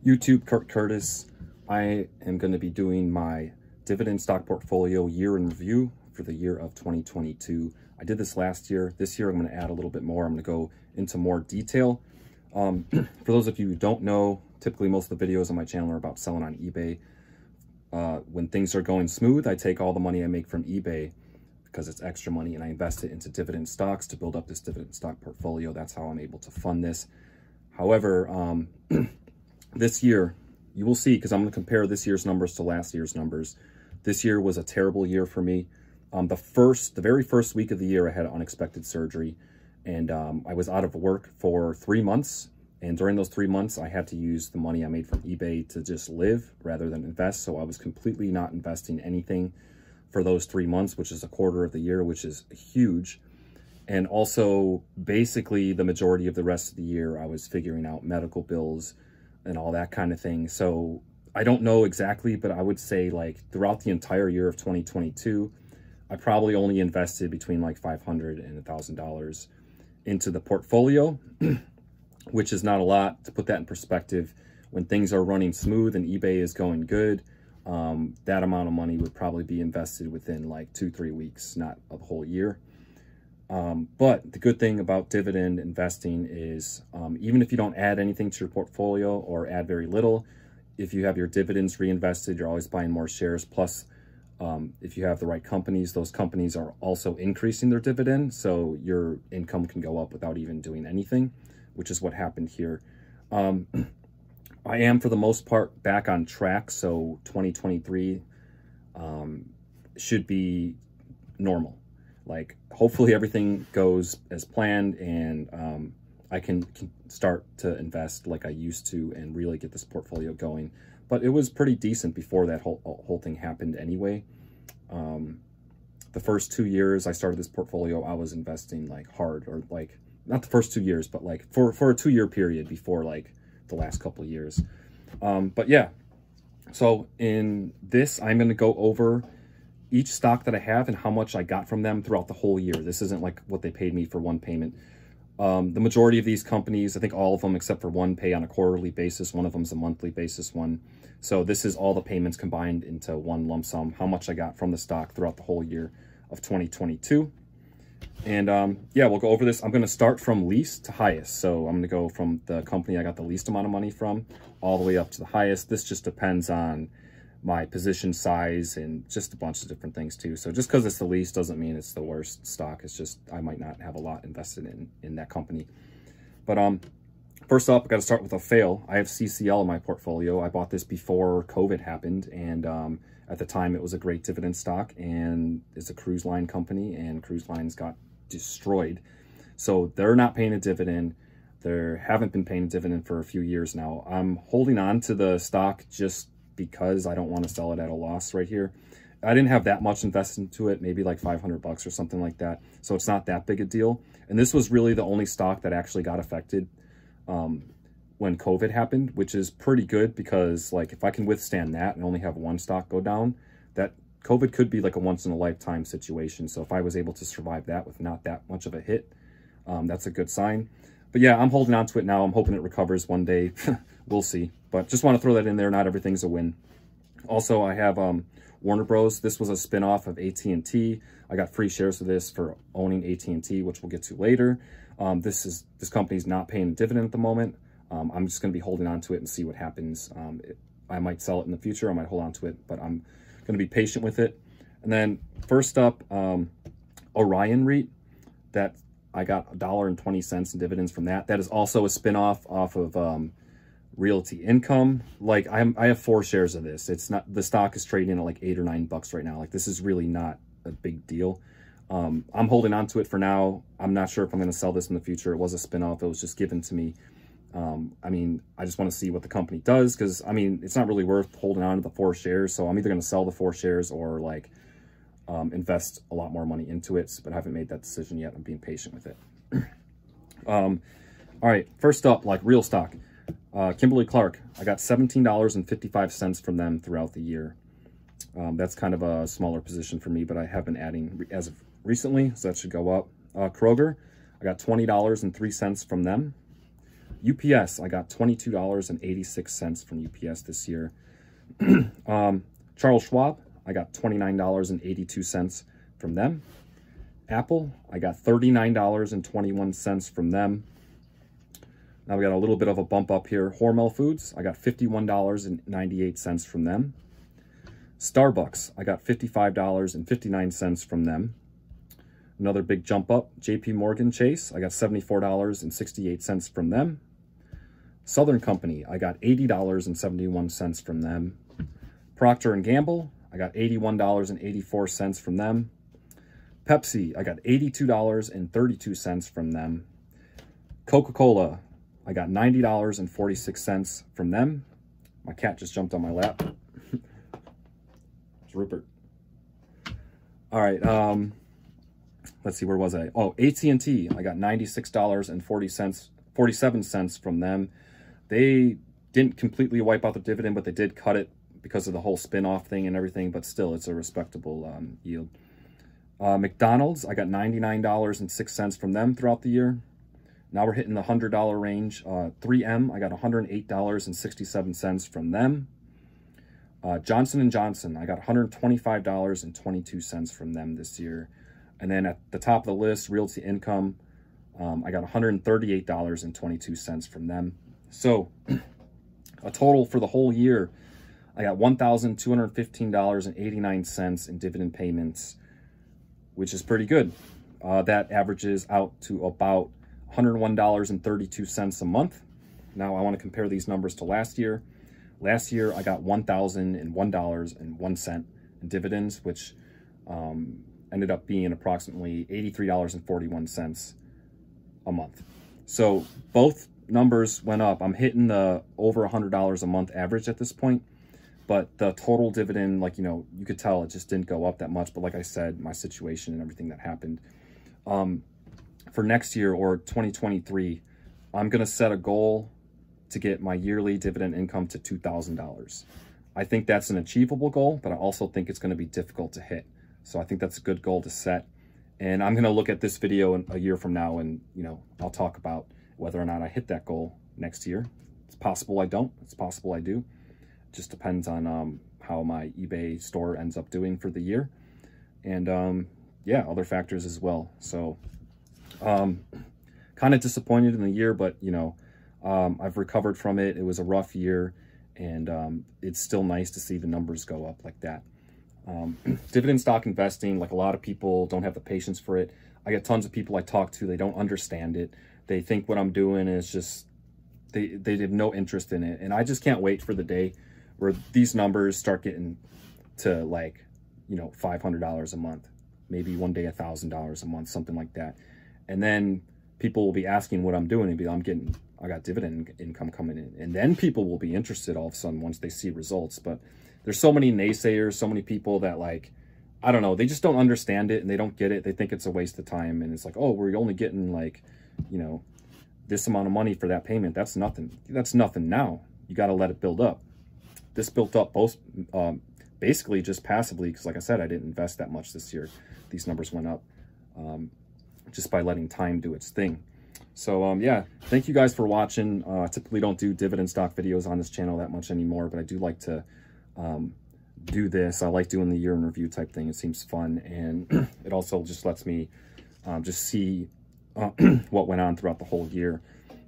YouTube, Kurt Curtis. I am going to be doing my dividend stock portfolio year in review for the year of 2022. I did this last year. This year I'm going to add a little bit more. I'm going to go into more detail. For those of you who don't know, typically most of the videos on my channel are about selling on eBay. When things are going smooth, I take all the money I make from eBay because it's extra money and I invest it into dividend stocks to build up this dividend stock portfolio. That's how I'm able to fund this. However, this year, you will see, because I'm going to compare this year's numbers to last year's numbers. This year was a terrible year for me. The very first week of the year, I had unexpected surgery, and I was out of work for 3 months. And during those 3 months, I had to use the money I made from eBay to just live rather than invest. So I was completely not investing anything for those 3 months, which is a quarter of the year, which is huge. And also, basically, the majority of the rest of the year, I was figuring out medical bills and all that kind of thing. So I don't know exactly, but I would say like throughout the entire year of 2022, I probably only invested between like $500 and $1,000 into the portfolio, which is not a lot. To put that in perspective, when things are running smooth and eBay is going good, that amount of money would probably be invested within like 2-3 weeks, not a whole year. But the good thing about dividend investing is even if you don't add anything to your portfolio or add very little, if you have your dividends reinvested, you're always buying more shares. Plus, if you have the right companies, those companies are also increasing their dividend. So your income can go up without even doing anything, which is what happened here. I am, for the most part, back on track. So 2023 should be normal. Like, hopefully everything goes as planned and I can start to invest like I used to and really get this portfolio going. But it was pretty decent before that whole thing happened anyway. The first 2 years I started this portfolio, I was investing like hard, or like not the first 2 years, but like for a 2-year period before like the last couple of years. But yeah, so in this, I'm going to go over each stock that I have and how much I got from them throughout the whole year. This isn't like what they paid me for one payment. The majority of these companies, I think all of them except for one, pay on a quarterly basis. One of them's a monthly basis one. So this is all the payments combined into one lump sum, how much I got from the stock throughout the whole year of 2022. And yeah, we'll go over this. I'm going to start from least to highest. So I'm going to go from the company I got the least amount of money from all the way up to the highest. This just depends on my position size and just a bunch of different things too. So just because it's the least doesn't mean it's the worst stock. It's just I might not have a lot invested in that company. But first up, I got to start with a fail. I have CCL in my portfolio. I bought this before COVID happened, and at the time it was a great dividend stock, and it's a cruise line company, and cruise lines got destroyed. So they're not paying a dividend. They haven't been paying a dividend for a few years now. I'm holding on to the stock just because I don't want to sell it at a loss right here. I didn't have that much invested into it, maybe like $500 or something like that. So it's not that big a deal. And this was really the only stock that actually got affected when COVID happened, which is pretty good because like if I can withstand that and only have one stock go down, that COVID could be like a once in a lifetime situation. So if I was able to survive that with not that much of a hit, that's a good sign. But yeah, I'm holding on to it now. I'm hoping it recovers one day. We'll see. But just want to throw that in there. Not everything's a win. Also, I have Warner Bros. This was a spinoff of AT&T. I got free shares of this for owning AT&T, which we'll get to later. This company's not paying a dividend at the moment. I'm just going to be holding on to it and see what happens. I might sell it in the future. I might hold on to it, but I'm going to be patient with it. And then first up, Orion REIT. That I got $1.20 in dividends from that. That is also a spinoff off of Realty Income. Like I have 4 shares of this. It's not, the stock is trading at like $8 or $9 right now. Like this is really not a big deal. I'm holding on to it for now. I'm not sure if I'm going to sell this in the future. It was a spinoff. It was just given to me. I mean, I just want to see what the company does because I mean, it's not really worth holding on to the 4 shares. So I'm either going to sell the 4 shares or like invest a lot more money into it, but I haven't made that decision yet. I'm being patient with it. All right, first up, like real stock. Kimberly-Clark, I got $17.55 from them throughout the year. That's kind of a smaller position for me, but I have been adding as of recently, so that should go up. Kroger, I got $20.03 from them. UPS, I got $22.86 from UPS this year. Charles Schwab, I got $29.82 from them. Apple, I got $39.21 from them. Now we got a little bit of a bump up here. Hormel Foods, I got $51.98 from them. Starbucks, I got $55.59 from them. Another big jump up. JP Morgan Chase, I got $74.68 from them. Southern Company, I got $80.71 from them. Procter & Gamble, I got $81.84 from them. Pepsi, I got $82.32 from them. Coca-Cola, I got $90.46 from them. My cat just jumped on my lap. It's Rupert. All right, let's see, where was I? Oh, AT&T, I got $96.47 from them. They didn't completely wipe out the dividend, but they did cut it because of the whole spin-off thing and everything, but still, it's a respectable yield. McDonald's, I got $99.06 from them throughout the year. Now we're hitting the $100 range. 3M, I got $108.67 from them. Johnson & Johnson, I got $125.22 from them this year. And then at the top of the list, Realty Income, I got $138.22 from them. So a total for the whole year, I got $1,215.89 in dividend payments, which is pretty good. That averages out to about $101.32 a month. Now I want to compare these numbers to last year. Last year, I got $1,001.01 in dividends, which ended up being approximately $83.41 a month. So both numbers went up. I'm hitting the over $100 a month average at this point, but the total dividend, like, you know, you could tell it just didn't go up that much. But like I said, my situation and everything that happened, for next year or 2023, I'm going to set a goal to get my yearly dividend income to $2,000. I think that's an achievable goal, but I also think it's going to be difficult to hit. So I think that's a good goal to set. And I'm going to look at this video in a year from now, and, you know, I'll talk about whether or not I hit that goal next year. It's possible I don't. It's possible I do. It just depends on how my eBay store ends up doing for the year. And yeah, other factors as well. So kind of disappointed in the year, but, you know, I've recovered from it. It was a rough year, and it's still nice to see the numbers go up like that. Dividend stock investing, like, a lot of people don't have the patience for it. I get tons of people I talk to, they don't understand it. They think what I'm doing is just, they have no interest in it. And I just can't wait for the day where these numbers start getting to, like, you know, $500 a month, maybe one day $1,000 a month, something like that. And then people will be asking what I'm doing, and be, I got dividend income coming in. And then people will be interested all of a sudden once they see results. But there's so many naysayers, so many people that, like, I don't know, they just don't understand it and they don't get it. They think it's a waste of time. And it's like, oh, we're only getting, like, you know, this amount of money for that payment. That's nothing. That's nothing now. You got to let it build up. This built up both basically just passively, because, like I said, I didn't invest that much this year. These numbers went up just by letting time do its thing. So yeah, thank you guys for watching. I typically don't do dividend stock videos on this channel that much anymore, but I do like to do this. I like doing the year in review type thing. It seems fun, and it also just lets me just see what went on throughout the whole year.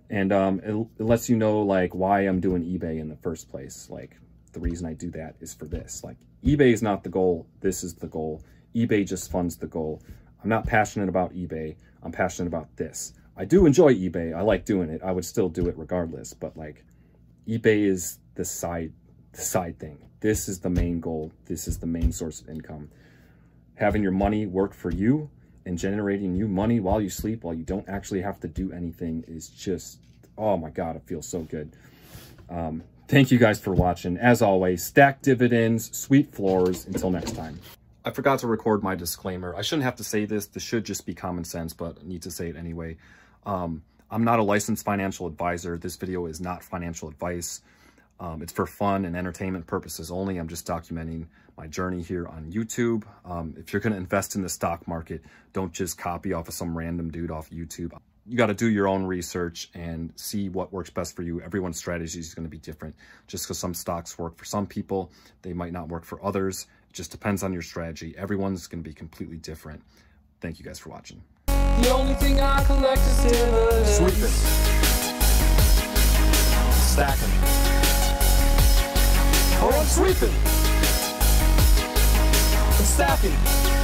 And it lets you know, like, why I'm doing eBay in the first place. Like, the reason I do that is for this. Like, eBay is not the goal. This is the goal. eBay just funds the goal. I'm not passionate about eBay. I'm passionate about this. I do enjoy eBay. I like doing it. I would still do it regardless. But, like, eBay is the side thing. This is the main goal. This is the main source of income. Having your money work for you and generating you money while you sleep, while you don't actually have to do anything, is just, oh my God, it feels so good. Thank you guys for watching. As always, stack dividends, sweet floors. Until next time. I forgot to record my disclaimer. I shouldn't have to say this. This should just be common sense, but I need to say it anyway. I'm not a licensed financial advisor. This video is not financial advice. It's for fun and entertainment purposes only. I'm just documenting my journey here on YouTube. If you're going to invest in the stock market, don't just copy off of some random dude off YouTube. you got to do your own research and see what works best for you. Everyone's strategy is going to be different. Just because some stocks work for some people, they might not work for others. It just depends on your strategy. Everyone's going to be completely different. Thank you guys for watching. The only thing I collect is dividends. Sweeping. Stacking. Oh, I'm sweeping. I'm stacking.